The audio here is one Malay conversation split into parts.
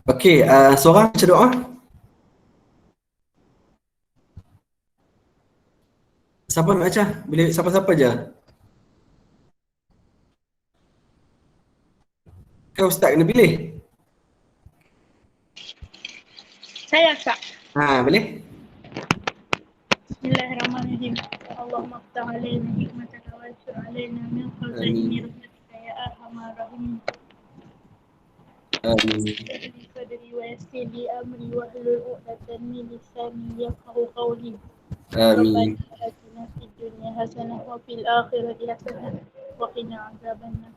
Okey, seorang baca doa. Siapa nak baca? Boleh siapa-siapa je. Kau ustaz kena pilih. Saya Kak. Boleh? Bismillahirrahmanirrahim. Allahumma aftah alaina hikmataka wa ansur alaina min khazaini rahmatika ya arhamar rahimin. Amin. Sadri sadri wa yassir li amri wa hlul 'uqdatam min lisani yafqahu qawli. Amin. Rabbana atina fid dunya hasanah wa fil akhirati hasanah wa qina adzabannar.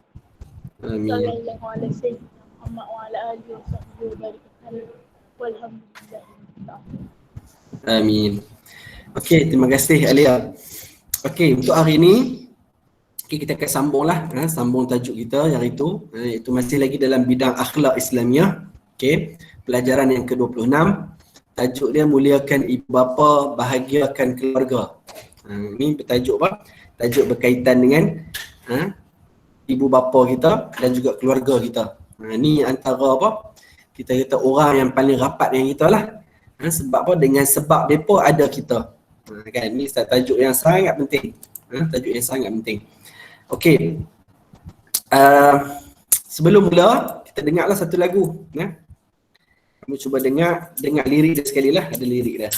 Amin. Sallallahu alaihi sayyidina Muhammad wa ala alihi wa sahbihi wa barik wasallam. Walhamdulillahi rabbil alamin. Amin. Okey, terima kasih Alia. Okey, untuk hari ini kita akan sambunglah, sambung tajuk kita hari itu, iaitu masih lagi dalam bidang akhlak Islamiah. Okey, pelajaran yang ke-26. Tajuk dia muliakan ibu bapa, bahagiakan keluarga. Ini bertajuk apa? Tajuk berkaitan dengan ibu bapa kita dan juga keluarga kita. Ini antara apa? Kita kata orang yang paling rapat dengan kita lah. Sebab apa? Dengan sebab mereka ada kita. Kan? Ini tajuk yang sangat penting. Tajuk yang sangat penting. Okey. Sebelum mula, kita dengarlah satu lagu. Kami cuba dengar lirik dia sekali lah. Ada lirik dia.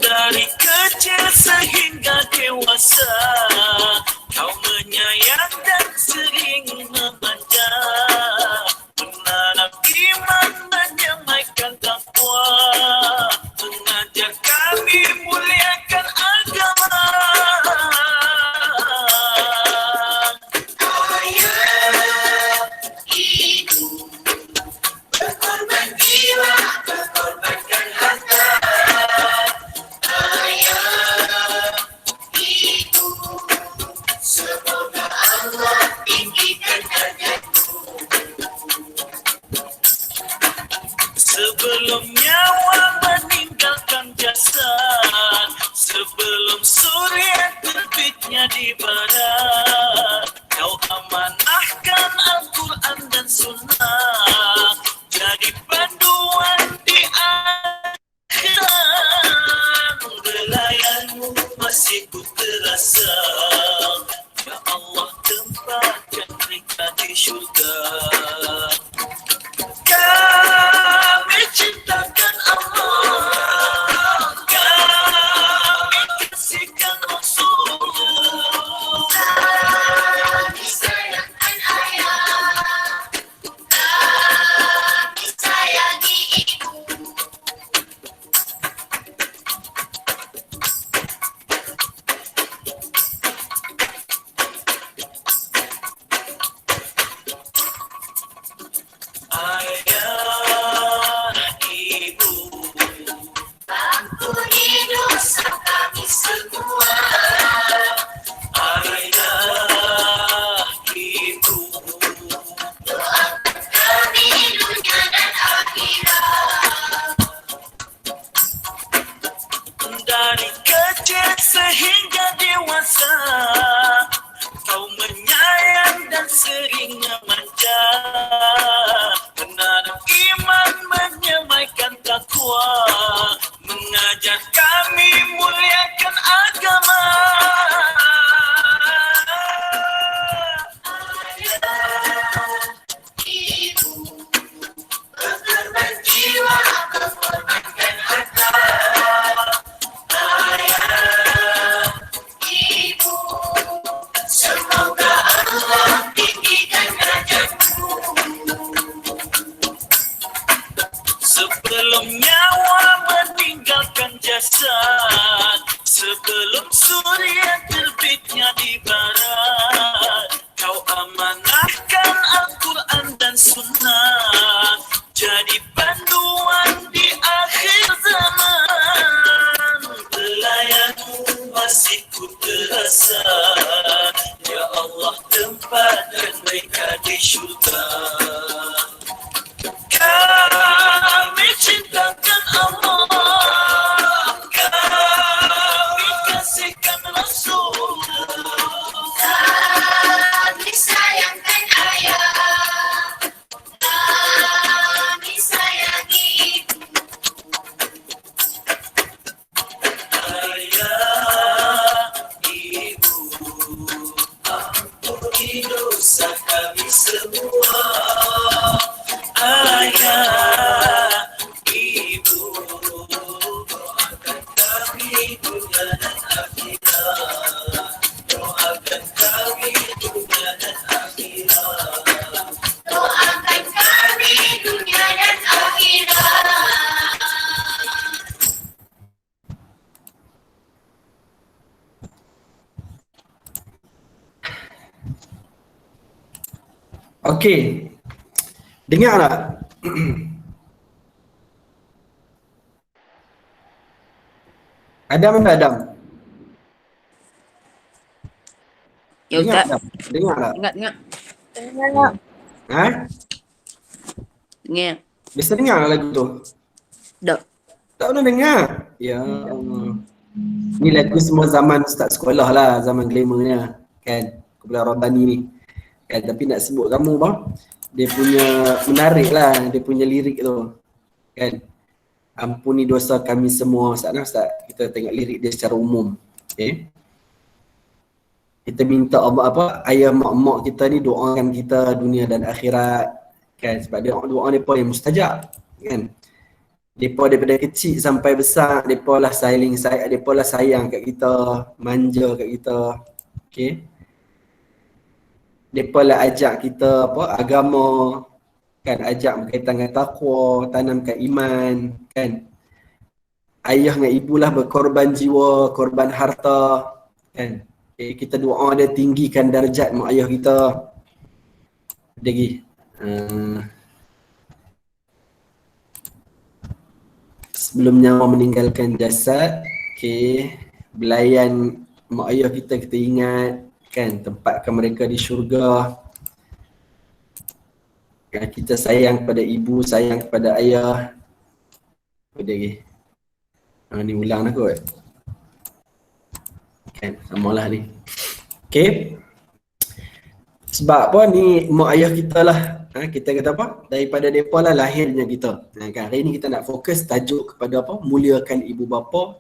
Dari kecil sehingga dewasa, kau menyayang dan sering memanja, menanam iman, menyemaikan takwa, mengajar kami muliakan agama. Ayah, ibu, berkorban jiwa, berkorbankan harta. Semoga Allah tinggikan derajatmu. Sebelum nyawa meninggalkan jasad, sebelum surya terbitnya di barat, kau amanahkan Al-Quran dan Sunnah, jadi panduan di akhirat. Belayanmu masih ku terasa, ya Allah tempatkan mereka di syurga. Kami cintakan Allah, kami kasihkan Rasul, kami sayangkan ayah, kami sayangi ibu. Ayah, ibu, ampuni dosa kami semua. Ayah, ibu, doakan kami dunia dan akhirat. Dari kecil sehingga dewasa, kau menyayang dan sering memanja, menanam iman, menyemaikan takwa, mengajar kami muliakan agama. Ayah, ibu, berkorban jiwa, berkorbankan harta. Ayah, ibu, semoga Allah tinggikan derajatmu. Sebelum nyawa meninggalkan jasad, sebelum surya terbitnya di barat, kau amanahkan Al-Quran dan Sunnah, jadi panduan di dan mereka di syurga. Kami cintakan Allah, kami kasihkan Rasul, Kami sayangkan ayah, kami sayangi ibu. ayah, ibu, ampuni dosa kami semua. Ayah, ibu, doakan kami dunia dan akhirat. Doakan kami dunia dan akhirat. Doakan kami dunia dan akhirat. Okey. Dengar tak? Adam mana Adam? Ya Dengar Ustaz. Adam? Dengar tak? Ingat. Ha? Ingat. Biasa dengar tak lagu tu? Dak. Tak pernah dengar? Ya Allah. Ni lagu semua zaman start sekolah lah, zaman glamournya kan, Kumpulan Rabbani ni kan. Tapi nak sebut kamu bang, dia punya menarik lah, dia punya lirik tu kan. Ampuni dosa kami semua. Ustaz, kita tengok lirik dia secara umum. Okay. Kita minta Allah ayah mak-mak kita ni doakan kita dunia dan akhirat kan, sebab dia doa mereka yang mustajab kan. Mereka daripada kecil sampai besar, mereka lah sayang kat kita, manja kat kita. Okay. Mereka lah ajak kita agama kan, ajak berkaitan dengan takwa, tanamkan iman kan. Ayah dengan ibu lah berkorban jiwa, korban harta kan. Okay, kita doa dia tinggikan darjat mak ayah kita. Lagi sebelum nyawa meninggalkan jasad, okay, belayan mak ayah kita ingat kan, tempatkan mereka di syurga. Kan, kita sayang kepada ibu, sayang kepada ayah. Apa dia lagi? Ni ulang dah kot. Kan, samalah ni. Okay. Sebab apa ni mak ayah kita lah. Kita kata apa? Daripada mereka lah lahirnya kita. Kan, hari ni kita nak fokus tajuk kepada apa? Muliakan ibu bapa,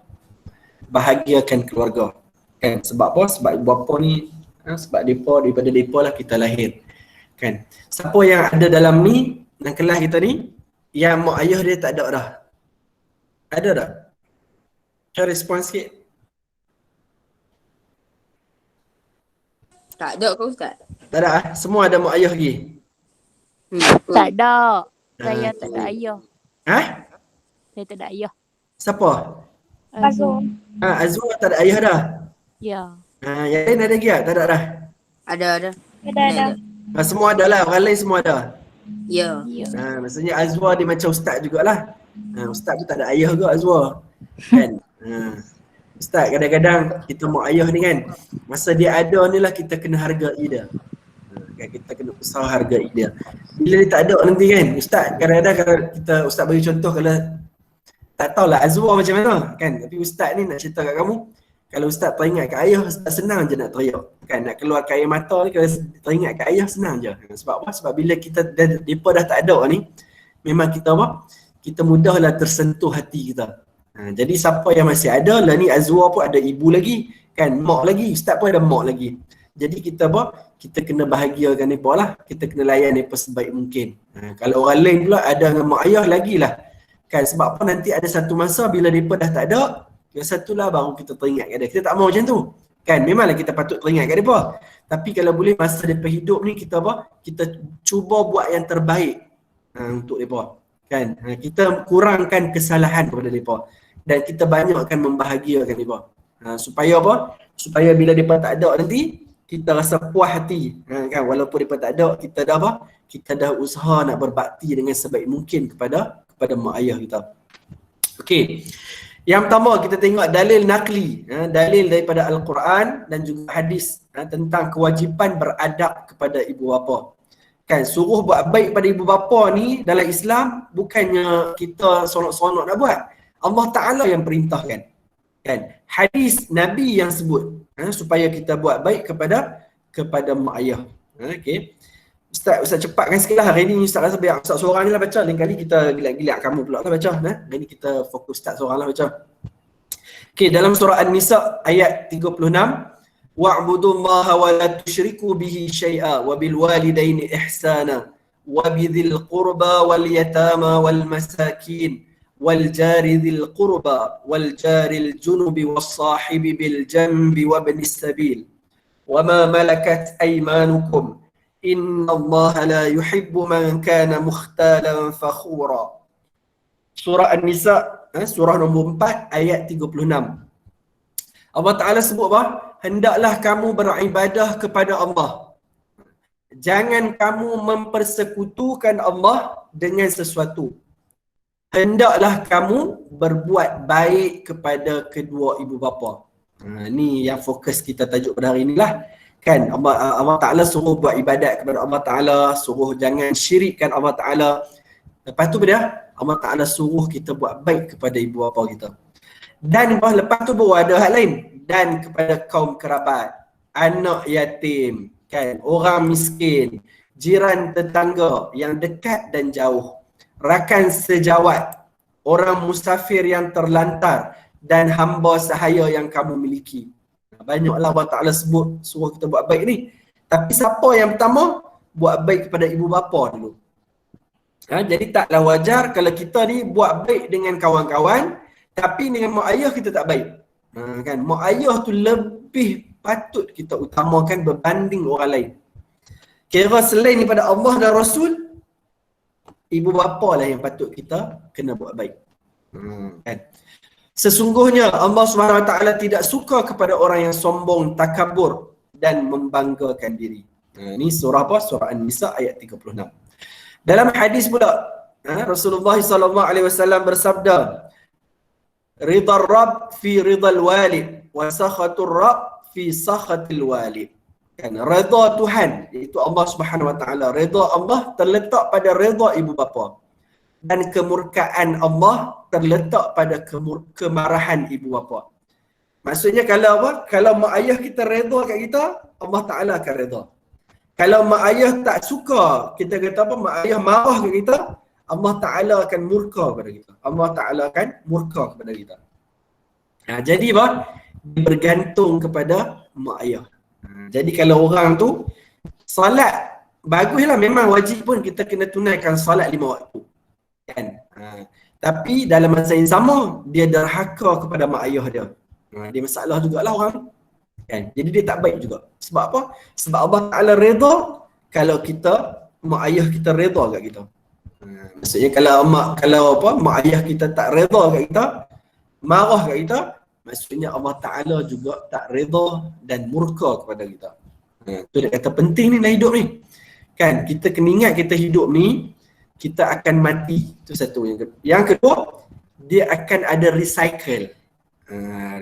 bahagiakan keluarga. Kan, sebab apa? Sebab ibu bapa ni, sebab daripada mereka lah kita lahir. Kan. Siapa yang ada dalam ni, dalam kelas kita ni, yang mak ayah dia tak ada dah? Ada tak? Saya respon sikit. Tak ada ke Ustaz? Tak ada? Semua ada mak ayah lagi? Tak ada. Saya tak ada ayah. Ha? Saya tak ada ayah. Siapa? Azul. Azwa tak ada ayah dah? Ya. Yang lain ada lagi tak? Tak ada dah? Ada. Ada. Semua ada lah, orang lain semua ada. Ya. Ya. Maksudnya Azwa dia macam ustaz jugalah. Ustaz tu tak ada ayah ke Azwa? Kan? Ustaz kadang-kadang kita mak ayah ni kan, masa dia ada ni lah kita kena hargai dia. Kan, kita kena usaha hargai dia. Bila dia tak ada nanti kan, Ustaz kadang-kadang kalau kita, Ustaz bagi contoh kalau tak tahulah Azwa macam mana kan, tapi Ustaz ni nak cerita kat kamu, kalau Ustaz teringat kat ayah, Ustaz senang je nak teriak kan, nak keluarkan air mata ni, kalau teringat kat ayah senang je. Sebab apa? Sebab bila kita mereka dah tak ada ni, memang kita apa? Kita mudahlah tersentuh hati kita. Jadi siapa yang masih ada lah ni, Azwa pun ada ibu lagi kan, mak lagi, Ustaz pun ada mak lagi. Jadi kita apa? Kita kena bahagiakan mereka lah, kita kena layan mereka sebaik mungkin. Kalau orang lain pula ada dengan mak ayah lagi lah kan, sebab apa? Nanti ada satu masa bila mereka dah tak ada, yang satulah baru kita teringat kat dia. Kita tak mau macam tu kan, memanglah kita patut teringat kat mereka, tapi kalau boleh masa mereka hidup ni kita apa? Kita cuba buat yang terbaik untuk mereka kan. Kita kurangkan kesalahan kepada mereka dan kita banyakkan membahagiakan mereka. Supaya apa? Supaya bila mereka tak ada nanti, kita rasa puas hati kan, walaupun mereka tak ada, kita dah apa? Kita dah usaha nak berbakti dengan sebaik mungkin kepada mak ayah kita. Okey. Yang pertama kita tengok dalil naqli, dalil daripada Al-Quran dan juga hadis tentang kewajipan beradab kepada ibu bapa. Kan suruh buat baik pada ibu bapa ni dalam Islam bukannya kita sonok-sonok nak buat. Allah Taala yang perintahkan. Kan hadis Nabi yang sebut supaya kita buat baik kepada mak ayah. Okey. Ustaz cepatkan sikit lah. Hari ni Ustaz rasa biar Ustaz seorang ni lah baca. Lain kali kita gilak-gilak kamu pula lah baca. Hari ni kita fokus Ustaz seorang lah baca. Okay, dalam surah An-Nisa ayat 36. Wa'budullaha wa la tusyriku bihi syai'a wa bil walidaini ihsana wa bidhil qurba wal yatama wal masakin wal jari dhil qurba wal jaril junubi was sahibi bil janbi wa ibnis sabil wa ma malakat aymanukum Inna Allah la yuhibbu man kana mukhtalan fakhura. Surah An-Nisa, surah nombor 4 ayat 36. Allah Ta'ala sebut apa? Hendaklah kamu beribadah kepada Allah. Jangan kamu mempersekutukan Allah dengan sesuatu. Hendaklah kamu berbuat baik kepada kedua ibu bapa. Ni yang fokus kita tajuk pada hari inilah. Kan Allah Ta'ala suruh buat ibadat kepada Allah Ta'ala, suruh jangan syirikkan Allah Ta'ala. Lepas tu Allah Ta'ala suruh kita buat baik kepada ibu bapa kita. Dan lepas tu baru ada hal lain. Dan kepada kaum kerabat, anak yatim, kan, orang miskin, jiran tetangga yang dekat dan jauh, rakan sejawat, orang musafir yang terlantar dan hamba sahaya yang kamu miliki. Banyaklah Allah Ta'ala sebut suruh kita buat baik ni. Tapi siapa yang pertama? Buat baik kepada ibu bapa dulu. Jadi taklah wajar kalau kita ni buat baik dengan kawan-kawan tapi dengan mak ayah kita tak baik. Kan mak ayah tu lebih patut kita utamakan berbanding orang lain. Kira selain daripada Allah dan Rasul, ibu bapa lah yang patut kita kena buat baik. Kan? Sesungguhnya Allah Subhanahu Wa Taala tidak suka kepada orang yang sombong, takabur dan membanggakan diri. Ini surah apa? Surah An-Nisa ayat 36. Dalam hadis pula, Rasulullah sallallahu alaihi wasallam bersabda, "Ridha Rabb fi ridhal walid wa sakhatur Rabb fi sakhatil walid." Kan redha Tuhan, iaitu Allah Subhanahu Wa Taala, redha Allah terletak pada redha ibu bapa. Dan kemurkaan Allah terletak pada kemarahan ibu bapa. Maksudnya kalau apa? Kalau mak ayah kita redha kat kita, Allah Ta'ala akan redha. Kalau mak ayah tak suka, kita kata apa? Mak ayah marah kat kita, Allah Ta'ala akan murka kepada kita. Allah Ta'ala akan murka kepada kita. Jadi apa? Bergantung kepada mak ayah. Jadi kalau orang tu, salat, baguslah memang wajib pun kita kena tunaikan salat 5 waktu. Kan? Tapi dalam masa yang sama dia derhaka kepada mak ayah dia. Dia masalah jugalah orang. Kan? Jadi dia tak baik juga. Sebab apa? Sebab Allah Ta'ala redha kalau kita, mak ayah kita redha kat kita. Maksudnya kalau mak ayah kita tak redha kat kita, marah kat kita, maksudnya Allah Ta'ala juga tak redha dan murka kepada kita. Tu dia kata penting ni dalam hidup ni. Kan? Kita kena ingat kita hidup ni kita akan mati. Itu satu. Yang kedua, dia akan ada recycle.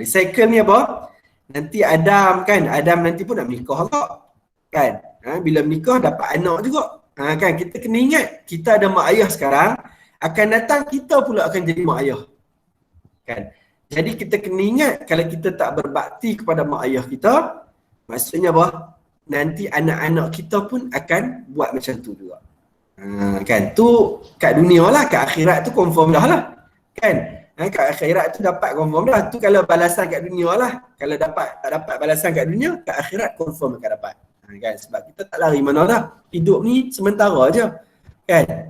Recycle ni apa? Nanti Adam nanti pun nak menikah juga. Kan? Bila menikah dapat anak juga. Kan? Kita kena ingat, kita ada mak ayah sekarang, akan datang kita pula akan jadi mak ayah. Kan? Jadi kita kena ingat, kalau kita tak berbakti kepada mak ayah kita, maksudnya apa? Nanti anak-anak kita pun akan buat macam tu juga. Kan tu kat dunia lah, kat akhirat tu confirm dah lah. Kan? Kat akhirat tu dapat confirm dah. Tu kalau balasan kat dunia lah. Kalau tak dapat balasan kat dunia, kat akhirat confirm akan dapat. Kan? Sebab kita tak lari mana dah. Hidup ni sementara aja. Kan?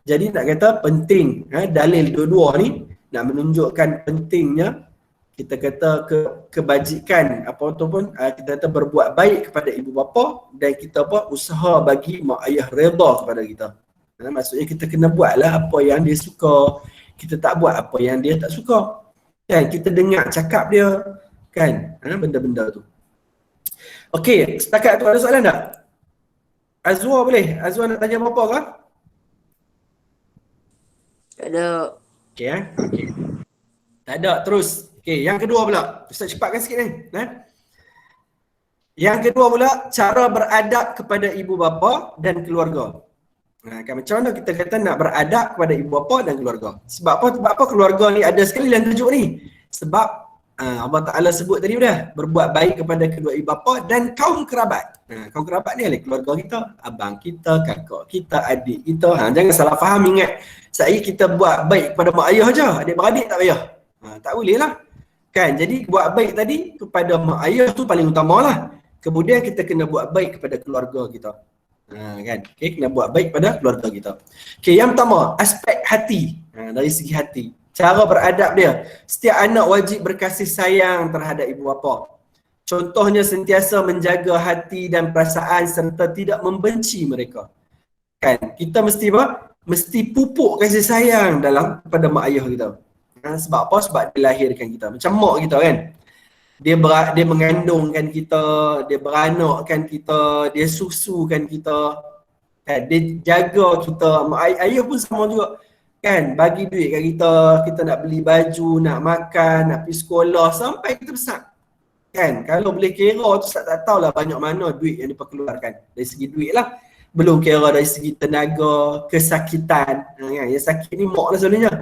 Jadi nak kata penting, dalil dua-dua ni nak menunjukkan pentingnya kita kata kebajikan ataupun kita kata berbuat baik kepada ibu bapa dan kita usaha bagi mak ayah redha kepada kita. Maksudnya kita kena buatlah apa yang dia suka, kita tak buat apa yang dia tak suka. Kan kita dengar cakap dia, kan benda-benda tu. Okey, setakat tu ada soalan tak? Azwa boleh? Azwa nak tanya apa ke? Tak ada. Okey. Tak ada, terus. Okey, yang kedua pula. Ustaz cepatkan sikit ni. Yang kedua pula, cara beradab kepada ibu bapa dan keluarga. Kan, macam mana kita kata nak beradab kepada ibu bapa dan keluarga? Sebab apa? Sebab apa keluarga ni ada sekali dalam tajuk ni? Sebab Allah Ta'ala sebut tadi dah, berbuat baik kepada kedua ibu bapa dan kaum kerabat. Kaum kerabat ni adalah keluarga kita, abang kita, kakak kita, adik kita. Jangan salah faham, ingat saya kita buat baik kepada mak ayah je, adik-beradik tak payah. Tak boleh lah. Kan, jadi buat baik tadi kepada mak ayah tu paling utama lah. Kemudian kita kena buat baik kepada keluarga kita. Kan, okay, kena buat baik pada keluarga kita. Okay, yang pertama, aspek hati. Dari segi hati, cara beradab dia, setiap anak wajib berkasih sayang terhadap ibu bapa. Contohnya sentiasa menjaga hati dan perasaan serta tidak membenci mereka. Kan, kita mesti apa? Mesti pupuk kasih sayang dalam kepada mak ayah kita. Sebab apa? Sebab dia lahirkan kita. Macam mak kita kan, dia mengandungkan kita, dia beranakkan kita, dia susukan kita, kan? Dia jaga kita. Ayah pun sama juga, kan? Bagi duit kat kita nak beli baju, nak makan, nak pergi sekolah sampai kita besar, kan? Kalau boleh kira tu saya tak tahulah banyak mana duit yang diperkeluarkan dari segi duit lah. Belum kira dari segi tenaga, kesakitan. Kan? Yang sakit ni mak lah selalunya.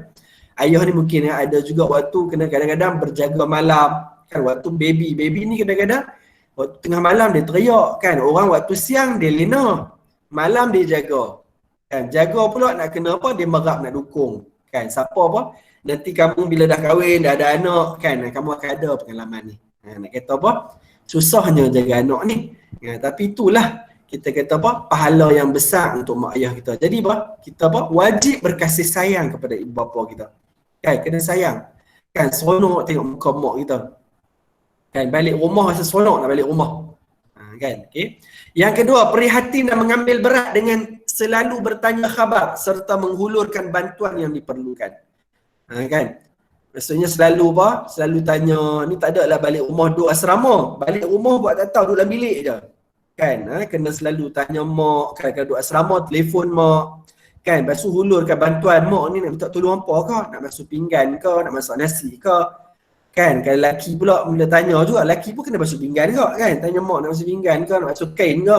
Ayah ni mungkin ada juga waktu kena kadang-kadang berjaga malam. Kan, waktu baby ni kadang-kadang waktu tengah malam dia teriak, kan. Orang waktu siang dia lena, malam dia jaga, kan. Jaga pula nak kena apa, dia merap nak dukung, kan. Siapa apa, nanti kamu bila dah kahwin, dah ada anak, kan, kamu akan ada pengalaman ni. Nak kata apa, susahnya jaga anak ni, tapi itulah kita kata apa, pahala yang besar untuk mak ayah kita. Jadi apa, kita apa, wajib berkasih sayang kepada ibu bapa kita, kan. Kena sayang, kan. Seronok tengok muka mak kita, kan. Balik rumah rasa seronok nak balik rumah, kan. Okay. Yang kedua, prihatin dan mengambil berat dengan selalu bertanya khabar serta menghulurkan bantuan yang diperlukan, kan. Maksudnya selalu apa, selalu tanya. Ni tak ada lah balik rumah duduk asrama, balik rumah buat tak tahu, duduk dalam bilik je, kan. Kena selalu tanya mak, kan. Kalau duduk asrama telefon mak, kan. Lepas tu hulurkan bantuan. Mak ni nak minta tolong apa ke, nak basuh pinggan ke, nak masak nasi ke, kan. Kalau lelaki pula bila tanya juga, lelaki pun kena basuh pinggan ke, kan. Tanya mak nak basuh pinggan ke, nak basuh kain ke,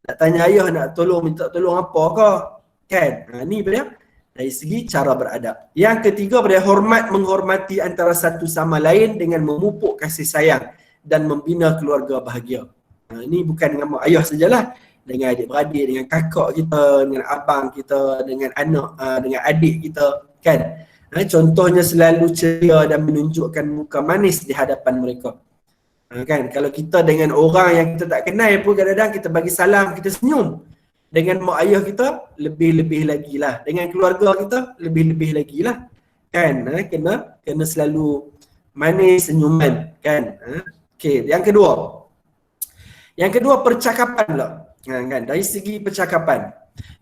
nak tanya ayah nak tolong, minta tolong apa ke, kan. Ni pada dari segi cara beradab. Yang ketiga, pada hormat menghormati antara satu sama lain dengan memupuk kasih sayang dan membina keluarga bahagia. Ini bukan dengan mak ayah sajalah, dengan adik-beradik, dengan kakak kita, dengan abang kita, dengan anak, dengan adik kita, kan. Contohnya selalu ceria dan menunjukkan muka manis di hadapan mereka, kan. Kalau kita dengan orang yang kita tak kenal pun kadang-kadang kita bagi salam, kita senyum. Dengan mak ayah kita lebih-lebih lagi lah, dengan keluarga kita lebih-lebih lagi lah, kan. Kena selalu manis, senyuman, kan. Okay, yang kedua percakapan lah, kan. Dari segi percakapan,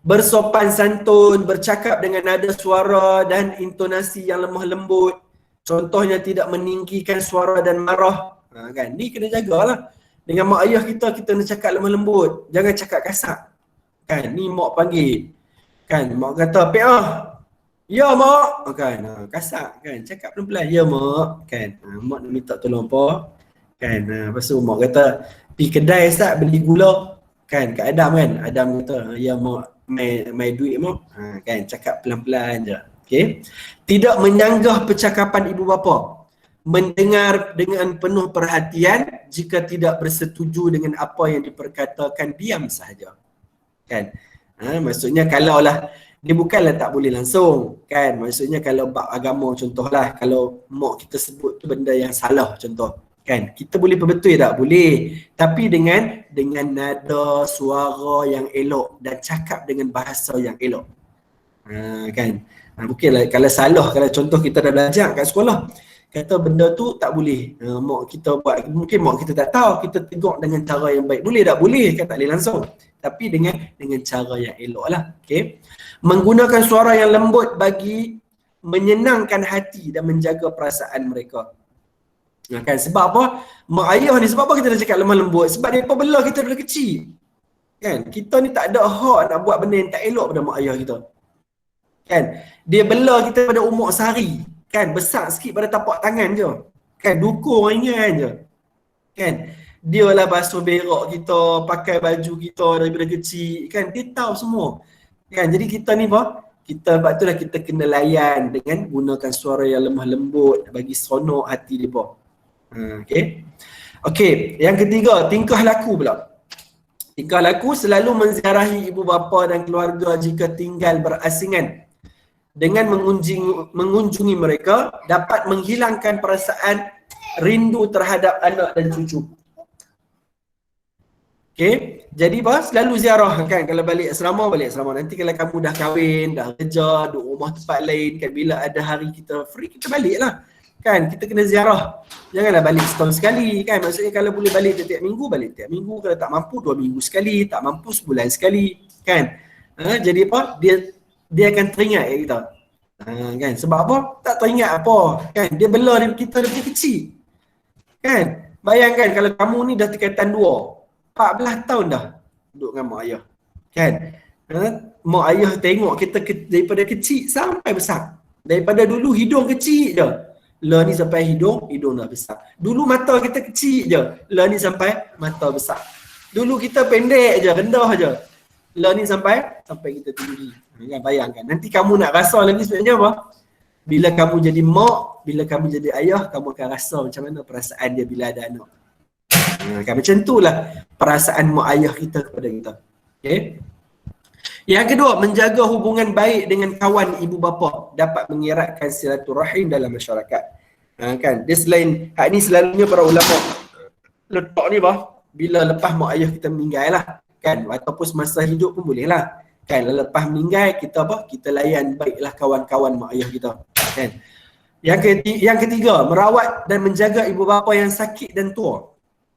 bersopan santun, bercakap dengan nada suara dan intonasi yang lemah lembut. Contohnya tidak meninggikan suara dan marah, kan. Ni kena jagalah. Dengan mak ayah kita nak cakap lemah lembut, jangan cakap kasar, kan. Ni mak panggil, kan. Mak kata, "Piah." "Ya mak." Kan. Kasar, kan. Cakap pelan-pelan, "Ya mak." Kan. Mak nak minta tolong apa, kan. Lepas tu mak kata, "Pergi kedai Ustaz beli gula." Kan, Kak Adam kan. Adam kata, "Ya mak, mai duit mak." Kan, cakap pelan-pelan je. Okay. Tidak menyanggah percakapan ibu bapa. Mendengar dengan penuh perhatian, jika tidak bersetuju dengan apa yang diperkatakan, diam sahaja, kan. Maksudnya kalau lah, dia bukanlah tak boleh langsung, kan. Maksudnya kalau bab agama contohlah, kalau mak kita sebut tu benda yang salah contoh, kan. Kita boleh perbetul tak? Boleh. Tapi dengan nada suara yang elok dan cakap dengan bahasa yang elok. Kan. Mungkinlah kalau salah, kalau contoh kita dah belajar kat sekolah, kata benda tu tak boleh, mak kita buat, mungkin mak kita tak tahu, kita tegur dengan cara yang baik. Boleh tak? Boleh, kan. Tak boleh langsung, tapi dengan cara yang elok lah. Okay. Menggunakan suara yang lembut bagi menyenangkan hati dan menjaga perasaan mereka. Kan, sebab apa? Mak ayah ni, sebab apa kita dah cakap lemah lembut? Sebab dia bela kita dari kecil, kan. Kita ni tak ada hak nak buat benda yang tak elok pada mak ayah kita, kan. Dia bela kita pada umur sehari, Kan besar sikit pada tapak tangan je. Kan dukung ringan je. Kan dia lah basuh berak kita, pakai baju kita daripada kecil. Kan dia tahu semua. Kan jadi kita ni apa? Kita sebab itulah kita kena layan dengan gunakan suara yang lemah lembut bagi seronok hati depa. Okey. Okey, yang ketiga, tingkah laku pula. Tingkah laku selalu menziarahi ibu bapa dan keluarga jika tinggal berasingan. Dengan mengunjungi mereka dapat menghilangkan perasaan rindu terhadap anak dan cucu. Okey, jadi apa? Selalu ziarah kan, kalau balik asrama. Nanti kalau kamu dah kahwin, dah kerja, duduk rumah tempat lain kan, bila ada hari kita free, kita balik lah. Kan, kita kena ziarah. Janganlah balik setahun sekali kan. Maksudnya kalau boleh balik tiap minggu, balik tiap minggu. Kalau tak mampu 2 minggu sekali, tak mampu sebulan sekali kan. Jadi apa? Dia akan teringat kita. Kan, sebab apa? Tak teringat apa kan. Dia bela kita dari kecil. Kan? Bayangkan kalau kamu ni dah tingkatan 2, 14 tahun dah duduk dengan mak ayah. Kan? Mak ayah tengok kita daripada kecil sampai besar. Daripada dulu hidung kecil je. Lah ni sampai hidung dah besar. Dulu mata kita kecil je. Lah ni sampai mata besar. Dulu kita pendek je, rendah je. Lah ni sampai kita tinggi. Kan bayangkan. Nanti kamu nak rasa lagi sebenarnya apa? Bila kamu jadi mak, bila kamu jadi ayah, kamu akan rasa macam mana perasaan dia bila ada anak. Kan macam itulah perasaan mak ayah kita kepada kita. Okey. Yang kedua, menjaga hubungan baik dengan kawan ibu bapa dapat mengeratkan silaturahim dalam masyarakat. Kan, dia selain hak ni selalunya para ulama letak ni bila lepas mak ayah kita meninggal lah kan, ataupun semasa hidup pun boleh lah kan. Lepas meninggal kita kita layan baiklah kawan-kawan mak ayah kita kan. Yang ketiga, merawat dan menjaga ibu bapa yang sakit dan tua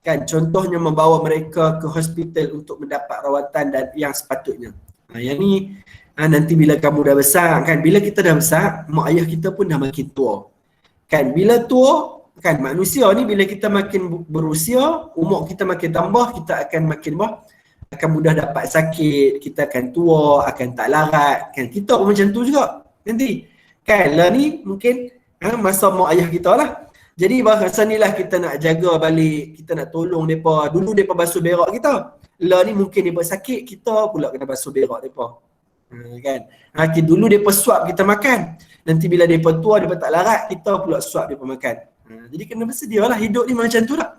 kan, contohnya membawa mereka ke hospital untuk mendapat rawatan dan yang sepatutnya. Yang ni nanti bila kamu dah besar kan, bila kita dah besar, mak ayah kita pun dah makin tua kan. Bila tua kan, manusia ni bila kita makin berusia, umur kita makin tambah, kita akan makin akan mudah dapat sakit, kita akan tua, akan tak larat kan. Kita pun macam tu juga nanti kan. Lah ni mungkin masa mak ayah kita lah. Jadi bahasa ni lah kita nak jaga balik, kita nak tolong mereka. Dulu mereka basuh berak kita, lah ni mungkin mereka sakit, kita pula kena basuh berak mereka. Kan? Dulu mereka suap kita makan, nanti bila mereka tua, mereka tak larat, kita pula suap mereka makan. Jadi kena bersedia lah, hidup ni macam tu lah.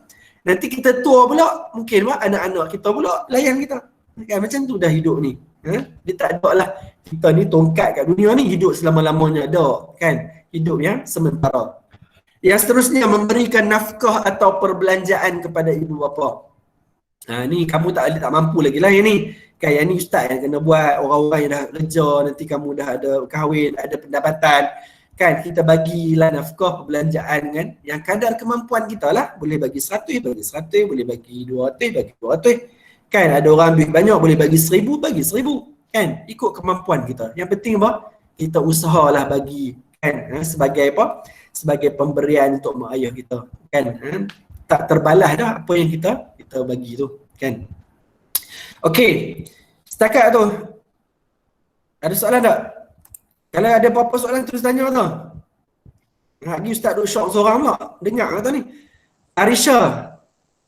Nanti kita tua pula, mungkin anak-anak kita pula layan kita. Kan? Macam tu dah hidup ni. Dia tak ada lah kita ni tongkat kat dunia ni hidup selama-lamanya, ada kan. Hidup yang sementara. Yang seterusnya, memberikan nafkah atau perbelanjaan kepada ibu bapa. Ni kamu tak mampu lagi lah yang ni. Kan yang ni ustaz yang kena buat, orang-orang yang dah kerja, nanti kamu dah ada kahwin, ada pendapatan. Kan kita bagilah nafkah perbelanjaan kan, yang kadar kemampuan kita lah. Boleh bagi 100, bagi 100, boleh bagi 200, bagi 200. Kan ada orang duit banyak, boleh bagi 1000, bagi 1000. Kan ikut kemampuan kita. Yang penting kita usahalah bagi kan, sebagai sebagai pemberian untuk mak ayah kita kan. Tak terbalas dah apa yang kita bagi tu kan. Okey, setakat tu ada soalan tak? Kalau ada apa-apa soalan terus tanya tu. Ni ustaz duk syok seorang pula, dengar kata ni. Arisha,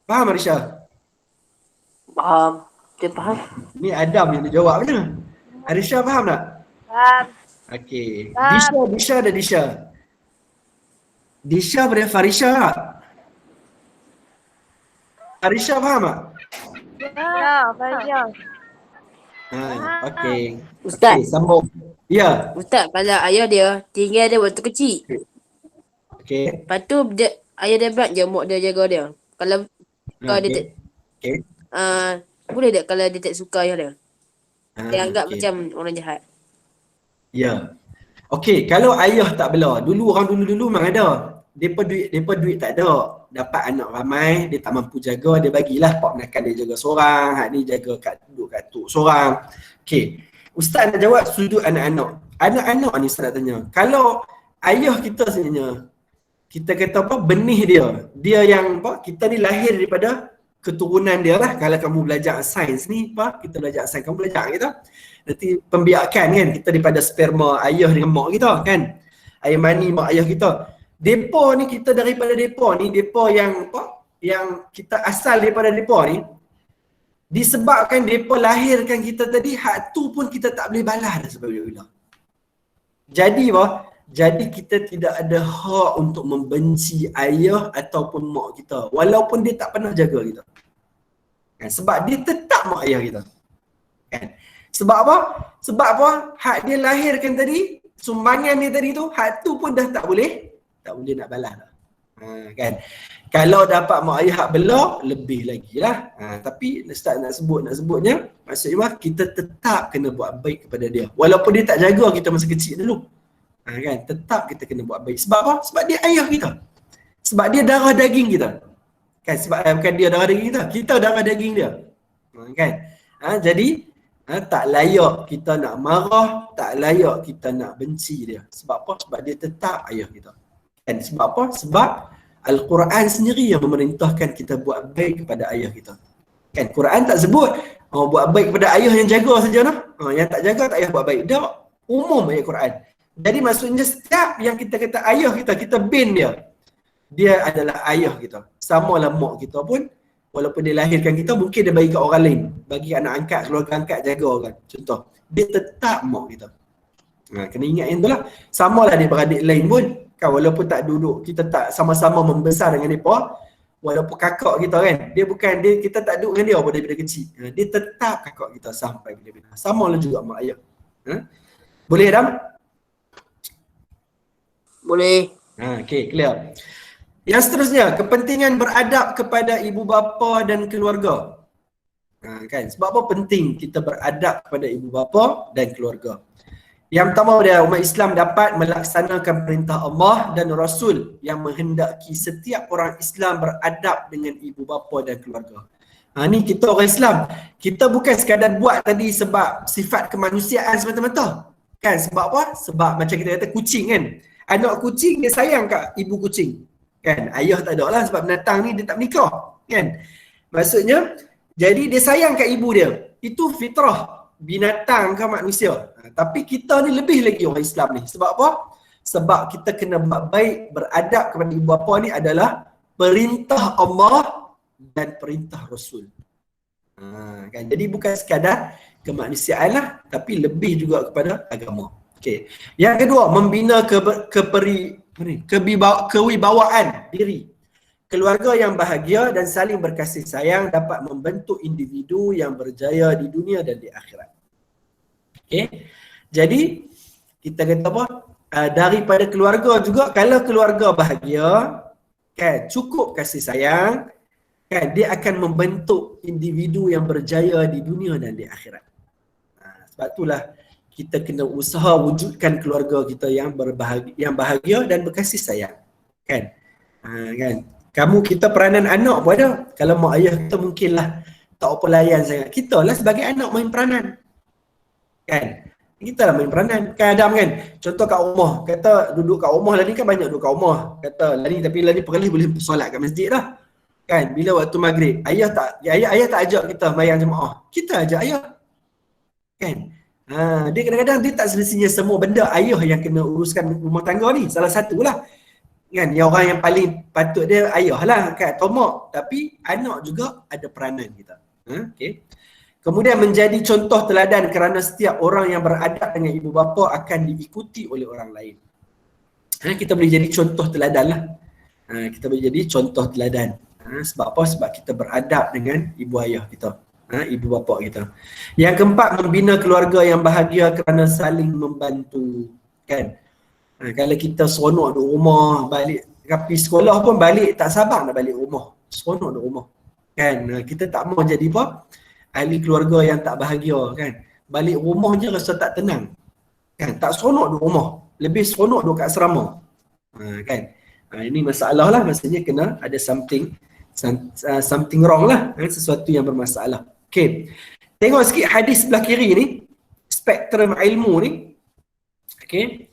faham Arisha? Faham. Dia faham. Ni Adam yang dia jawab je. Arisha faham tak? Faham. Okey. Faham. Disha ada Disha. Disha pada Farisha tak? Farisha faham tak? Ya, faham. Okey. Ustaz. Okay, sambung. Ya. Ustaz, kalau ayah dia tinggal dia waktu kecil. Okey. Lepas tu ayah dia buat je mak dia jaga dia. Kalau dia tak boleh tak kalau dia tak suka ayah dia? Dia anggap macam orang jahat. Ya. Okey, kalau ayah tak bela, orang dulu memang ada. Depa duit tak ada. Dapat anak ramai, dia tak mampu jaga, dia bagilah pak menakan dia jaga seorang, hak ni jaga duduk kat tok seorang. Okey. Ustaz nak jawab sudut anak-anak. Anak-anak ni saya nak tanya. Kalau ayah kita sebenarnya, kita kata benih dia yang kita ni lahir daripada keturunan dia lah. Kalau kamu belajar sains ni, kita belajar sains, kamu belajar kita. Nanti pembiakan kan, kita daripada sperma ayah dengan mak kita kan. air mani mak ayah kita. Depa ni, kita daripada depa ni, depa yang apa? Yang kita asal daripada depa ni, disebabkan depa lahirkan kita tadi, hak tu pun kita tak boleh balas dah sebab bila. Jadi apa? Jadi kita tidak ada hak untuk membenci ayah ataupun mak kita walaupun dia tak pernah jaga kita. Kan? Sebab dia tetap mak ayah kita. Kan? Sebab apa? Sebab apa? Hak dia lahirkan tadi, sumbangan dia tadi tu, hak tu pun dah tak boleh nak balas dah. Kan? Kalau dapat mak ayah hak belak, lebih lagi lah. Tapi Ustaz nak sebutnya, maksudnya kita tetap kena buat baik kepada dia. Walaupun dia tak jaga kita masa kecil dulu. Kan? Tetap kita kena buat baik. Sebab apa? Sebab dia ayah kita. Sebab dia darah daging kita. Kan? Sebab bukan dia darah daging kita darah daging dia. Kan? Jadi tak layak kita nak marah, tak layak kita nak benci dia. Sebab apa? Sebab dia tetap ayah kita. Kan? Sebab apa? Sebab Al-Quran sendiri yang memerintahkan kita buat baik kepada ayah kita. Kan? Quran tak sebut buat baik kepada ayah yang jaga saja nah. Yang tak jaga tak payah buat baik. Dia umum ayat Quran. Jadi maksudnya setiap yang kita kata ayah kita, kita bin dia adalah ayah kita. Samalah mak kita pun, walaupun dia lahirkan kita, mungkin dia bagi kat orang lain, bagi anak angkat, keluarga angkat jaga kan. Contoh, dia tetap mak kita. Kena ingat yang tu lah. Samalah dia beradik lain pun. Kan, walaupun tak duduk, kita tak sama-sama membesar dengan mereka, walaupun kakak kita kan, kita tak duduk dengan dia pada bila kecil. Dia tetap kakak kita sampai bila-bila. Samalah juga mak ayah. Boleh Adam? Boleh. Okay, clear. Yang seterusnya, kepentingan beradab kepada ibu bapa dan keluarga. Kan? Sebab apa penting kita beradab kepada ibu bapa dan keluarga? Yang pertama dia, umat Islam dapat melaksanakan perintah Allah dan Rasul yang menghendaki setiap orang Islam beradab dengan ibu bapa dan keluarga. Ni kita orang Islam. Kita bukan sekadar buat tadi sebab sifat kemanusiaan semata-mata. Kan? Sebab apa? Sebab macam kita kata kucing kan. Anak kucing dia sayang kat ibu kucing. Kan? Ayah tak ada lah sebab binatang ni dia tak menikah. Kan? Maksudnya, jadi dia sayang kat ibu dia. Itu fitrah binatang ke manusia. Tapi kita ni lebih lagi orang Islam ni. Sebab apa? Sebab kita kena buat baik, beradab kepada ibu bapa ni adalah perintah Allah dan perintah Rasul. Kan? Jadi bukan sekadar kemanusiaan lah, tapi lebih juga kepada agama. Okay. Yang kedua, membina kewibawaan diri. Keluarga yang bahagia dan saling berkasih sayang dapat membentuk individu yang berjaya di dunia dan di akhirat. Okay. Jadi, kita kata apa? Daripada keluarga juga, kalau keluarga bahagia, kan, cukup kasih sayang, kan, dia akan membentuk individu yang berjaya di dunia dan di akhirat. Sebab itulah kita kena usaha wujudkan keluarga kita yang bahagia dan berkasih sayang. Kan? Kan? Kita peranan anak pun ada. Kalau mak ayah kita mungkinlah tak apa layan sangat. Kita lah sebagai anak main peranan. Kan? Kita lah main peranan. Kan Adam kan? Contoh kat rumah. Kata duduk kat rumah lah ni kan banyak duduk kat rumah. Kata tapi lah ni pergi boleh solat kat masjid lah. Kan? Bila waktu maghrib. Ayah tak ajak kita mayang jemaah. Kita ajak ayah. Kan? Dia kadang-kadang dia tak selesainya semua benda ayah yang kena uruskan rumah tangga ni. Salah satulah. Kan? Yang orang yang paling patut dia ayah lah kan, atau mak. Tapi anak juga ada peranan kita. Okay. Kemudian menjadi contoh teladan kerana setiap orang yang beradab dengan ibu bapa akan diikuti oleh orang lain. Kita boleh jadi contoh teladan lah. Kita boleh jadi contoh teladan. Sebab apa? Sebab kita beradab dengan ibu ayah kita. Ibu bapa kita. Yang keempat, membina keluarga yang bahagia kerana saling membantu. Kan? Kalau kita seronok duduk rumah, balik rapi sekolah pun balik tak sabar nak balik rumah. Seronok duduk rumah. Kan? Kita tak mau jadi apa? Ahli keluarga yang tak bahagia. Kan? Balik rumah je rasa tak tenang. Kan? Tak seronok duduk rumah. Lebih seronok duduk kat asrama. Kan? Ini masalah lah. Maksudnya kena ada something wrong lah. Sesuatu yang bermasalah. Okay. Tengok sikit hadis sebelah kiri ni. Spektrum ilmu ni. Okay.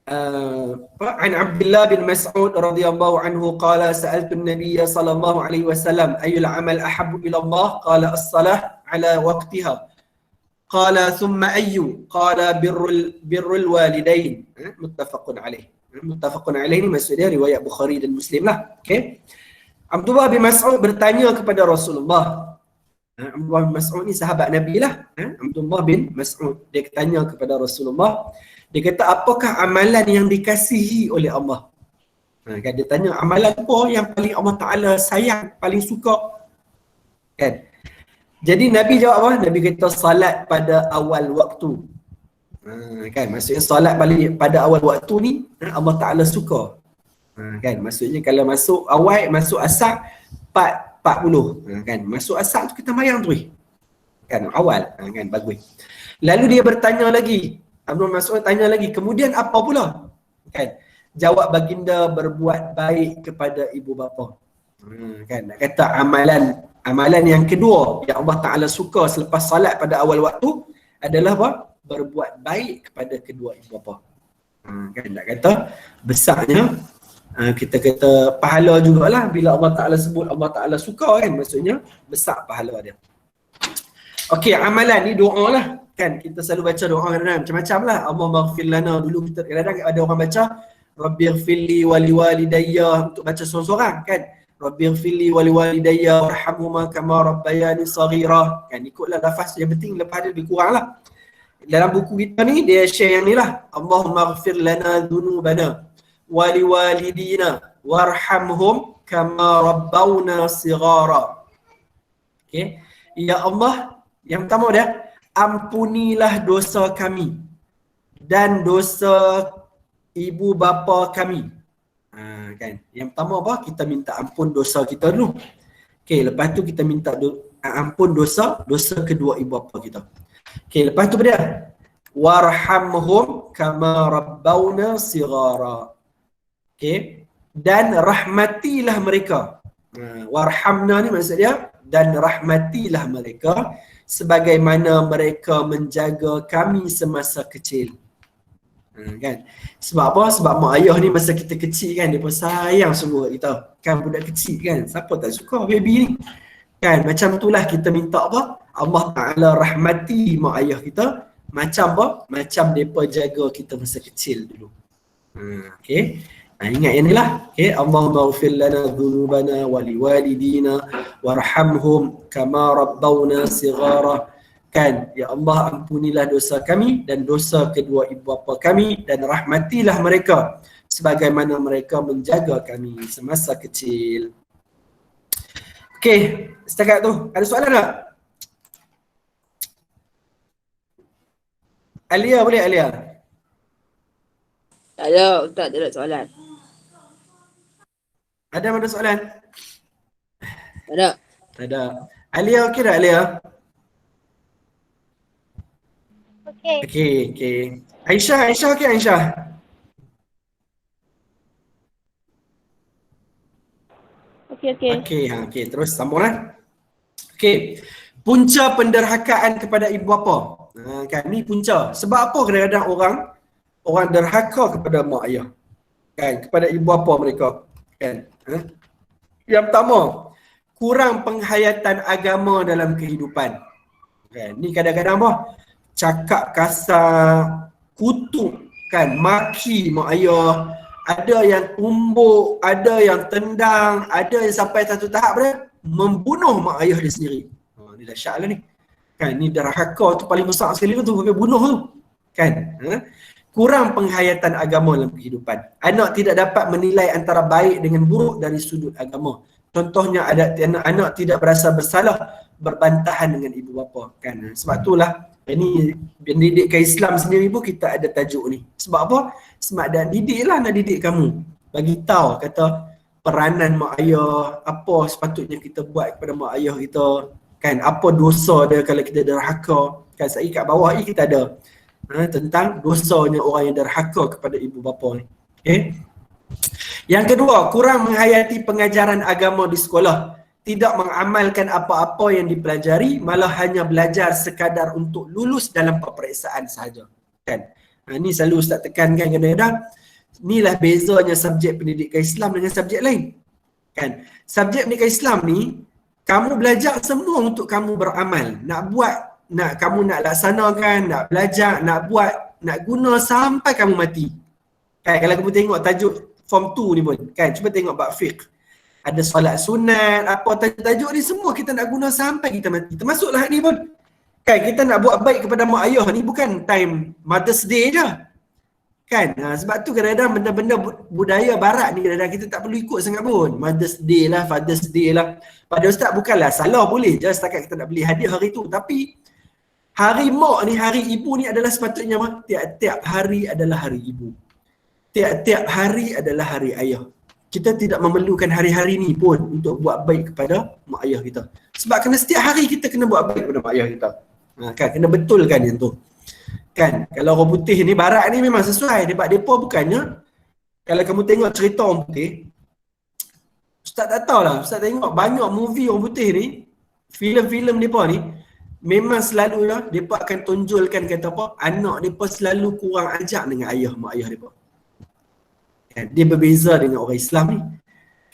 An Abdullah bin Mas'ud radhiyallahu anhu qala sa'altu an-nabiy sallallahu alaihi wasallam ayyul amal ahabbu ila Allah qala as-salah ala waqtiha qala thumma ayyu qala birrul walidain muttafaqun alaih. Muttafaqun alaih ni maksud dia riwayat Bukhari dan Muslim lah. Okey. Abdullah bin Mas'ud bertanya kepada Rasulullah. Abdullah bin Mas'ud ni sahabat Nabi lah. Abdullah bin Mas'ud dia tanya kepada Rasulullah. Dia kata, apakah amalan yang dikasihi oleh Allah? Kan dia tanya, amalan apa yang paling Allah Ta'ala sayang, paling suka? Kan? Jadi Nabi jawab apa? Nabi kata salat pada awal waktu. Kan? Maksudnya salat pada awal waktu ni Allah Ta'ala suka. Kan? Maksudnya kalau masuk awal, masuk asar 40. Kan? Masuk asar tu kita mayang tu. Kan? Awal. Kan? Bagus. Lalu dia bertanya lagi. Abdul Mas'ud tanya lagi, kemudian apa pula? Kan? Jawab baginda, berbuat baik kepada ibu bapa. Kan? Nak kata amalan yang kedua yang Allah Ta'ala suka selepas salat pada awal waktu adalah apa? Berbuat baik kepada kedua ibu bapa. Kan? Nak kata besarnya kita kata pahala jugalah bila Allah Ta'ala sebut Allah Ta'ala suka, kan? Maksudnya besar pahala dia. Okey, amalan ni doa lah. Kan kita selalu baca doa kadang-kadang macam-macam lah. Allah maghfir lana, dulu kita kadang-kadang ada orang baca Rabbighfirli wa liwalidayya untuk baca seorang-seorang, kan. Rabbighfirli wa liwalidayya warhamhuma kama rabbayani saghira. Kan ikutlah lafaz, yang penting lepas dia lebih kurang lah. Dalam buku kita ni dia share yang ni lah. Allahumma maghfir lana dhunubana wa liwalidina warhamhum kama rabbawna sighara. Okey. Ya Allah, yang pertama dia, ampunilah dosa kami dan dosa ibu bapa kami. Kan? Yang pertama apa? Kita minta ampun dosa kita dulu. Okey, lepas tu kita minta ampun dosa kedua ibu bapa kita. Okey, lepas tu dia warhamhum kama rabbawna sighara. Okey, dan rahmatilah mereka. Warhamna ni maksud dia dan rahmatilah mereka sebagaimana mereka menjaga kami semasa kecil. Kan? Sebab apa? Sebab mak ayah ni masa kita kecil kan, dia pun sayang sungguh kita. Kan budak kecil kan, siapa tak suka baby ni? Kan macam itulah kita minta apa? Allah Ta'ala rahmati mak ayah kita macam apa? Macam mereka jaga kita masa kecil dulu. Okey. Ingat yang ni lah. Okay. Allahumma ghfir lana dhunubana wa liwalidina warhamhum kama rabbawna sighara. Kan, ya Allah ampunilah dosa kami dan dosa kedua ibu bapa kami dan rahmatilah mereka sebagaimana mereka menjaga kami semasa kecil. Okey, setakat tu ada soalan tak? Alia boleh Alia? Tak ada, Ustaz, tak ada soalan. Ada mana soalan? Tak ada. Tak ada. Alia okey tak Alia? Okey. Okey. Aisyah okey Aisyah? Okey. Okey, terus sambunglah. Okey. Punca penderhakaan kepada ibu bapa. Kan ni punca. Sebab apa kadang-kadang orang derhaka kepada mak ayah? Kan, kepada ibu bapa mereka. Kan? Yang pertama, kurang penghayatan agama dalam kehidupan. Kan, ni kadang-kadang apa? Cakap kasar, kutuk, kan, maki mak ayah, ada yang tumbuk, ada yang tendang, ada yang sampai satu tahap dia membunuh mak ayah dia sendiri. Ni dahsyat lah ni. Kan, ni derhaka tu paling besar sekali tu, sampai bunuh tu. Kan? Kurang penghayatan agama dalam kehidupan. Anak tidak dapat menilai antara baik dengan buruk dari sudut agama. Contohnya anak tidak berasa bersalah berbantahan dengan ibu bapa. Kan? Sebab itulah ini pendidikan Islam sendiri pun kita ada tajuk ni. Sebab apa? Sebab dah didiklah nak didik kamu. Bagi tahu kata peranan mak ayah, apa sepatutnya kita buat kepada mak ayah kita. Kan? Apa dosa dia kalau kita derhaka. Kan saya kat bawah ni kita ada tentang dosanya orang yang derhaka kepada ibu bapa ni. Okay? Yang kedua, kurang menghayati pengajaran agama di sekolah. Tidak mengamalkan apa-apa yang dipelajari, malah hanya belajar sekadar untuk lulus dalam peperiksaan sahaja. Kan? Ini selalu Ustaz tekankan kadang-kadang. Inilah bezanya subjek pendidikan Islam dengan subjek lain. Kan? Subjek pendidikan Islam ni, kamu belajar semua untuk kamu beramal. Nak buat, kamu nak laksanakan, nak belajar, nak buat, nak guna sampai kamu mati. Kan kalau kamu tengok tajuk form 2 ni pun, kan cuba tengok bab fiqh. Ada solat sunat, apa tajuk-tajuk ni semua kita nak guna sampai kita mati. Termasuklah ni pun. Kan kita nak buat baik kepada mak ayah ni bukan time Mother's Day je. Kan? Sebab tu kadang-kadang benda-benda budaya barat ni kadang-kadang kita tak perlu ikut sangat pun. Mother's Day lah, Father's Day lah. Pada ustaz bukanlah salah, boleh je setakat kita nak beli hadiah hari tu. Tapi hari mak ni, hari ibu ni adalah sepatutnya tiap-tiap hari adalah hari ibu. Tiap-tiap hari adalah hari ayah. Kita tidak memerlukan hari-hari ni pun untuk buat baik kepada mak ayah kita. Sebab kena setiap hari kita kena buat baik kepada mak ayah kita. Kan kena betulkan yang tu. Kan kalau orang putih ni barat ni memang sesuai. Sebab depa bukannya, kalau kamu tengok cerita orang putih, ustaz tak tahulah, ustaz tengok banyak movie orang putih ni, filem-filem depa ni memang selalu lah depa akan tunjulkan kata apa, anak depa selalu kurang ajar dengan ayah mak ayah depa. Kan? Dia berbeza dengan orang Islam ni.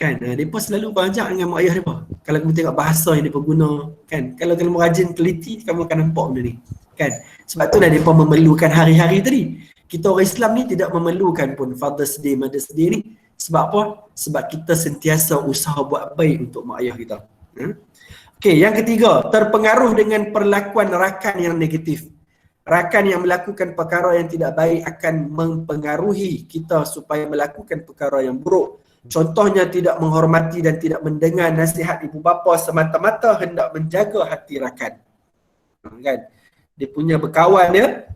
Kan? Mereka selalu belajar dengan mak ayah mereka. Kalau kamu tengok bahasa yang mereka guna, kan? Kalau kamu rajin teliti, kamu akan nampak benda ni. Kan? Sebab itulah mereka memerlukan hari-hari tadi. Kita orang Islam ni tidak memerlukan pun Father's Day, Mother's Day ni. Sebab apa? Sebab kita sentiasa usaha buat baik untuk mak ayah kita. Okey, yang ketiga, terpengaruh dengan perlakuan rakan yang negatif. Rakan yang melakukan perkara yang tidak baik akan mempengaruhi kita supaya melakukan perkara yang buruk. Contohnya tidak menghormati dan tidak mendengar nasihat ibu bapa semata-mata hendak menjaga hati rakan. Kan? Dia punya berkawan dia,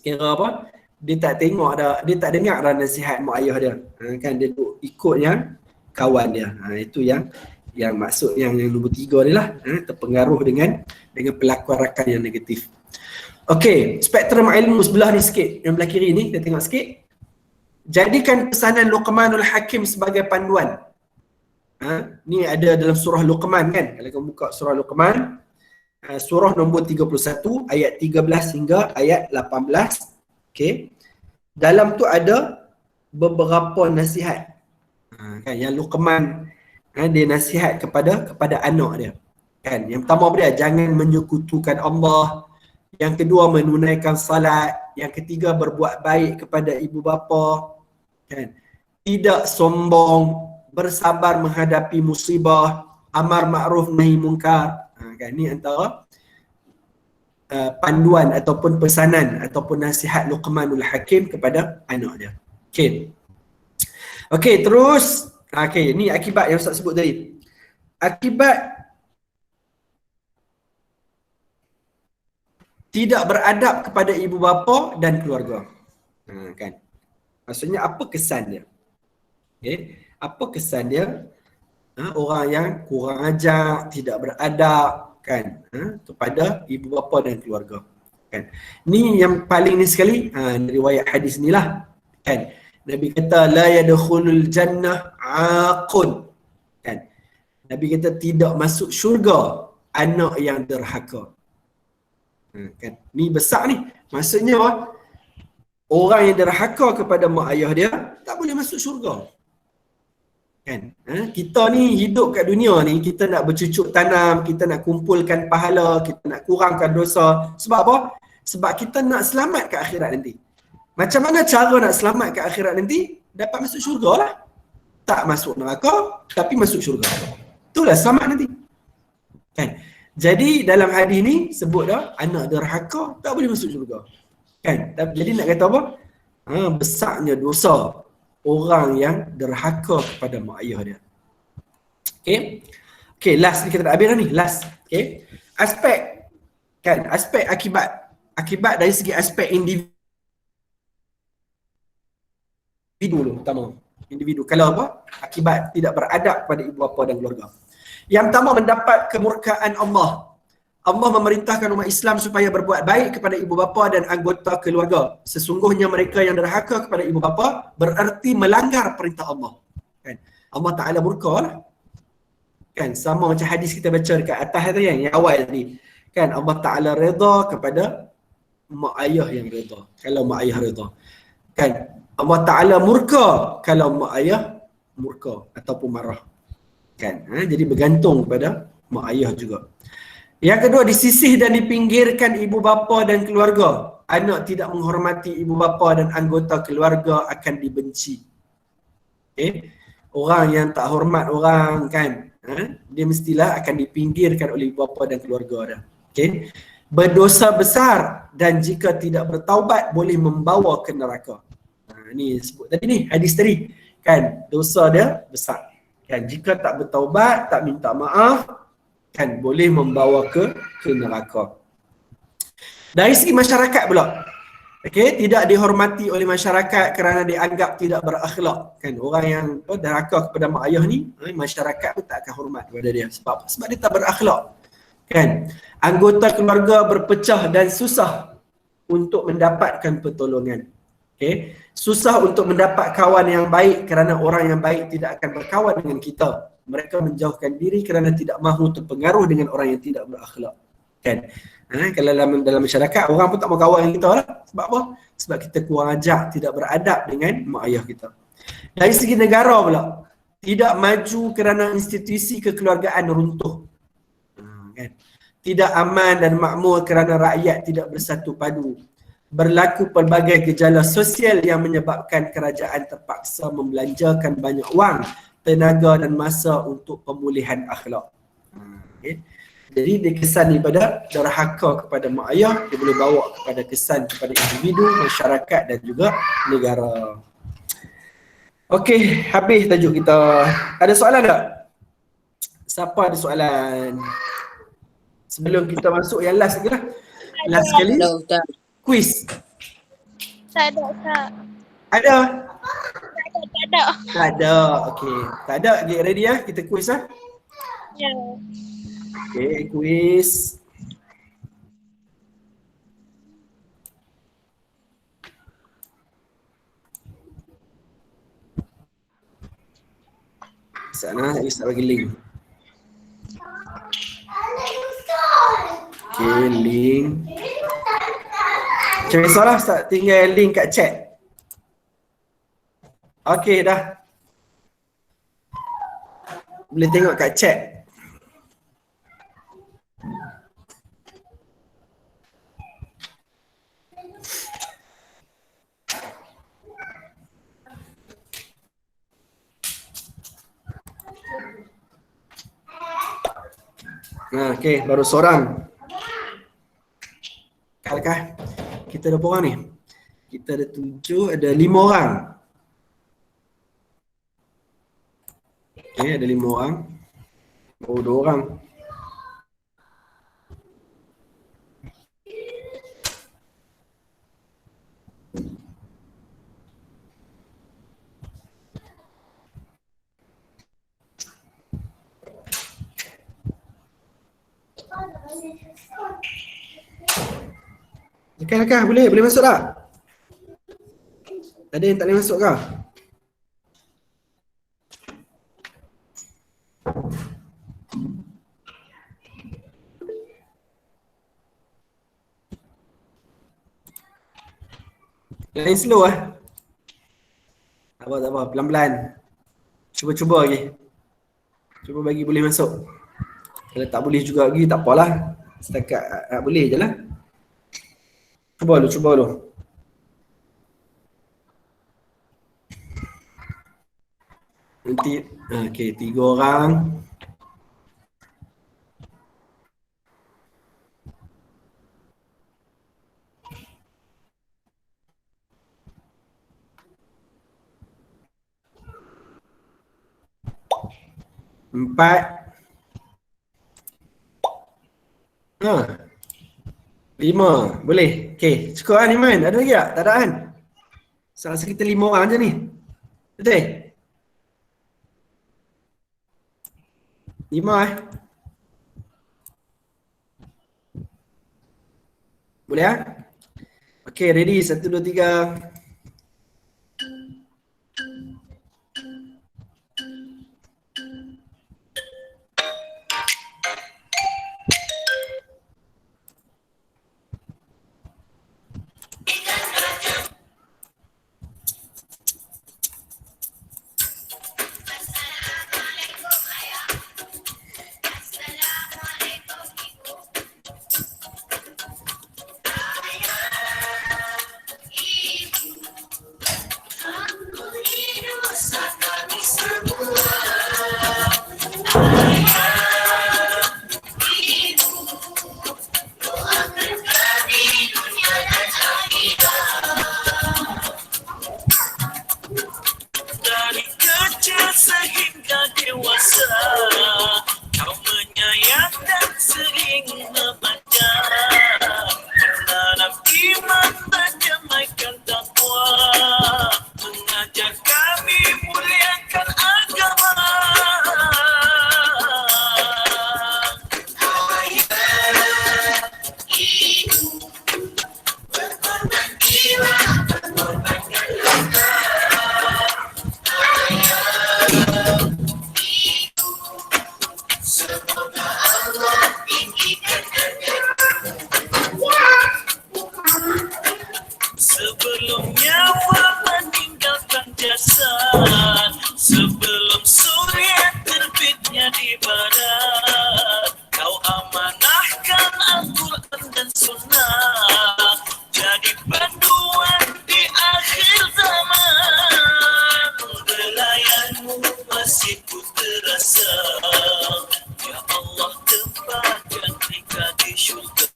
kira apa? Dia tak tengok dah, dia tak dengar dah nasihat mak ayah dia. Kan dia ikut yang kawan dia. Itu yang maksud yang nombor 3 ni lah. Terpengaruh dengan pelakuan rakan yang negatif. Okey, spektrum ilmu sebelah ni sikit. Yang belah kiri ni, kita tengok sikit. Jadikan pesanan Luqmanul Hakim sebagai panduan. Ni ada dalam surah Luqman kan. Kalau kamu buka surah Luqman, surah nombor 31, ayat 13 hingga ayat 18. Okey. Dalam tu ada beberapa nasihat. Kan, yang Luqman dia nasihat kepada anak dia. Kan, yang pertama dia jangan menyekutukan Allah. Yang kedua menunaikan salat, yang ketiga berbuat baik kepada ibu bapa, kan? Tidak sombong, bersabar menghadapi musibah, amar makruf nahi munkar. Kan ni antara panduan ataupun pesanan ataupun nasihat Luqmanul Hakim kepada anak dia. Okey. Okey, terus okey, ni akibat yang Ustaz sebut tadi. Akibat tidak beradab kepada ibu bapa dan keluarga. Kan? Maksudnya apa kesan dia? Okay. Apa kesan dia? Orang yang kurang ajar, tidak beradab, kan? Kepada ibu bapa dan keluarga. Kan? Ni yang paling ni sekali, riwayat hadis ni lah. Kan? Nabi kata la yadkhulul jannah aqun. Kan? Nabi kata tidak masuk syurga anak yang derhaka. Kan? Ni besar ni. Maksudnya orang yang derhaka kepada mak ayah dia tak boleh masuk syurga. Kan? Kita ni hidup kat dunia ni, kita nak bercucuk tanam, kita nak kumpulkan pahala, kita nak kurangkan dosa. Sebab apa? Sebab kita nak selamat ke akhirat nanti. Macam mana cara nak selamat ke akhirat nanti? Dapat masuk syurga lah. Tak masuk neraka, tapi masuk syurga. Itulah selamat nanti. Kan? Jadi dalam hadis ni sebut dah anak derhaka tak boleh masuk syurga. Kan? Jadi nak kata apa? Besarnya dosa orang yang derhaka kepada mak ayah dia. Okey. Okey, last ni kita nak habis dah ni, last. Okey. Aspek kan, aspek akibat dari segi aspek individu dulu pertama. Individu. Kalau apa? Akibat tidak beradab kepada ibu bapa dan keluarga. Yang pertama, mendapat kemurkaan Allah. Allah memerintahkan umat Islam supaya berbuat baik kepada ibu bapa dan anggota keluarga. Sesungguhnya mereka yang derhaka kepada ibu bapa berarti melanggar perintah Allah. Kan? Allah Ta'ala murka lah. Kan? Sama macam hadis kita baca dekat atas tu yang awal tadi. Kan? Allah Ta'ala reda kepada mak ayah yang reda. Kalau mak ayah reda. Kan? Allah Ta'ala murka kalau mak ayah murka ataupun marah. Kan? Jadi bergantung kepada mak ayah juga. Yang kedua, disisih dan dipinggirkan ibu bapa dan keluarga. anak tidak menghormati ibu bapa dan anggota keluarga akan dibenci. Orang yang tak hormat orang kan, dia mestilah akan dipinggirkan oleh ibu bapa dan keluarga dia. Berdosa besar dan jika tidak bertaubat boleh membawa ke neraka. Ni sebut tadi ni, hadis tadi kan, dosa dia besar. Kan jika tak bertaubat, tak minta maaf, kan boleh membawa ke neraka. Dari segi masyarakat pula, tidak dihormati oleh masyarakat kerana dianggap tidak berakhlak. Kan orang yang derhaka kepada mak ayah ni, masyarakat pun tak akan hormat kepada dia. Sebab dia tak berakhlak. Kan anggota keluarga berpecah dan susah untuk mendapatkan pertolongan. Susah untuk mendapat kawan yang baik kerana orang yang baik tidak akan berkawan dengan kita. Mereka menjauhkan diri kerana tidak mahu terpengaruh dengan orang yang tidak berakhlak. Kan? Kalau dalam masyarakat, orang pun tak mau kawan dengan kita lah. Sebab apa? Sebab kita kurang ajar, tidak beradab dengan mak ayah kita. Dari segi negara pula, tidak maju kerana institusi kekeluargaan runtuh. Kan? Tidak aman dan makmur kerana rakyat tidak bersatu padu. Berlaku pelbagai gejala sosial yang menyebabkan kerajaan terpaksa membelanjakan banyak wang, tenaga dan masa untuk pemulihan akhlak. Jadi dia kesan daripada derhaka kepada mak ayah, dia boleh bawa kepada kesan kepada individu, masyarakat dan juga negara. Okey, habis tajuk kita. Ada soalan tak? Siapa ada soalan? Sebelum kita masuk yang last lagi lah. Last sekali. Quiz. Tak ada, Ustaz. Ada? Tak ada. Tak ada. Okey. Tak ada. Get ready lah. Kita quiz lah. Ya. Okey, quiz. Sana, saya start bagi link. Okey, link. Macam biasalah, start tinggal link kat chat. Okey, dah. Boleh tengok kat chat. Okey, baru seorang. Kalkah? Kita ada berapa orang ni? Kita ada 7, ada 5 orang. Okey, ada 5 orang. Oh, 2 orang. Kah, boleh masuk tak? Ada yang tak boleh masuk kah? Lain slow Tak apa, pelan-pelan. Cuba lagi. Cuba bagi boleh masuk. Kalau tak boleh juga lagi tak apalah. Setakat boleh je lah. Cuba dulu. Nanti, okey, 3 orang. Empat. 5. Boleh? Okey, cukup kan Iman? Ada lagi tak? Tak ada kan? Rasa kita 5 orang je ni. Betul? 5 Boleh ah? Okey, ready? 1, 2, 3. sebelum nyawa meninggalkan jasad, sebelum surya terbitnya di barat, kau amanahkan Al-Quran dan Sunnah jadi panduan di akhir zaman. Belayanmu masih ku terasa, ya Allah tempatkan mereka di syurga.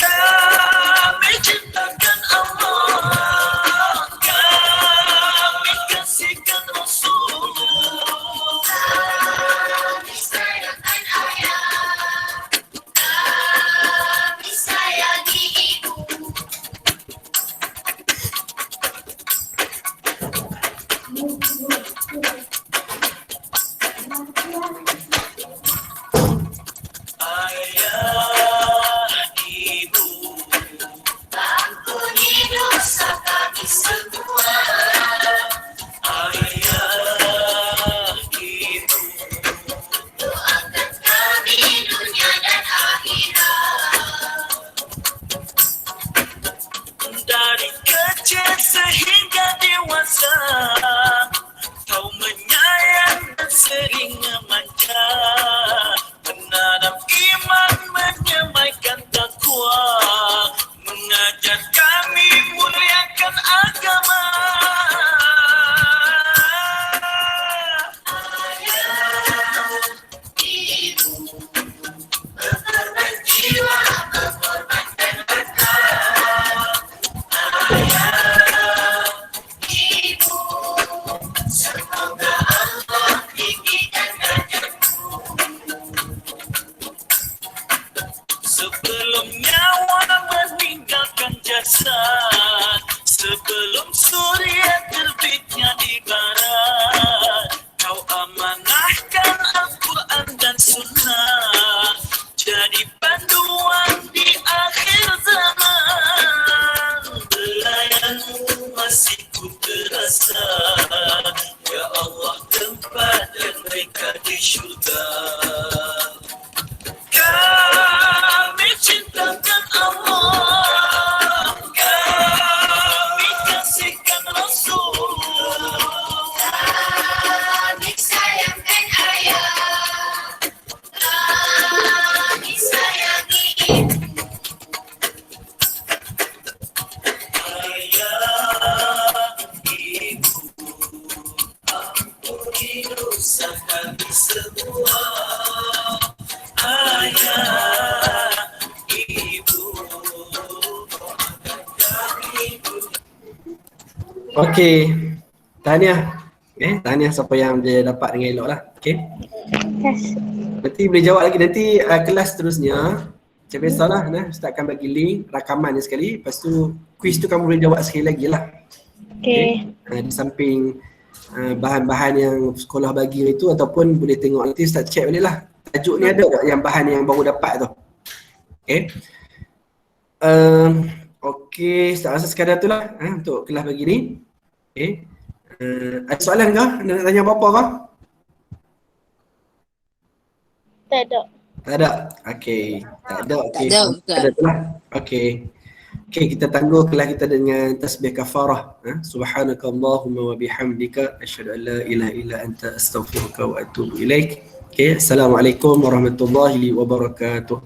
Kami cintakan Allah, kami kasihkan Rasulullah, Kami sayangkan ayah, kami sayangi ibu. ayah, ibu, Ampuni dosa kami semua. ayah, ibu. Doakan kami dunia dan akhirat. Dari kecil sehingga dewasa, kau menyayang dan sering manja, menanam iman, menyemaikan takwa, mengajar kami muliakan agama. Ibu, berkorban jiwa, berkorbankan harta. Ibu, semoga Allah tinggikan derajatmu. Sebelum nyawa meninggalkan jasad, sebelum surya terbitnya di barat, kau amanahkan Al-Quran dan Sunnah jadi panduan di akhir zaman. Belayanmu masih ku terasa, ya Allah tempatkan mereka di syurga. Kami cintakan Allah, kami kasihkan Rasul, Kami sayangkan ayah, kami sayangi ibu. ayah, ibu, ampuni dosa kami semua. Ayah, ibu, Okey. Tahniah. Tahniah siapa yang dia dapat dengan elok lah. Okey. Yes. Nanti boleh jawab lagi. Nanti kelas seterusnya macam biasalah, Ustaz akan bagi link rakaman ni sekali. Lepas tu quiz tu kamu boleh jawab sekali lagi lah. Okay. Di samping bahan-bahan yang sekolah bagi itu, ataupun boleh tengok nanti Ustaz check balik lah. Tajuk ni ada tak yang bahan yang baru dapat tu. Okay. Okey, Ustaz rasa sekadar tu lah untuk kelas pagi ni. Okay. Ada soalan ke? Nak tanya apa-apa ke? Tak ada. Tak ada? Okey. Tak ada. Okey. Tak ada, Ustaz. Ada tu lah. Okey. Okey, kita tangguh kelas kita dengan tasbih kafarah. Subhanakallahumma wa bihamdika asyhadu an la ilaha illa anta astaghfiruka wa atubu ilaik. Okey, assalamualaikum warahmatullahi wabarakatuh.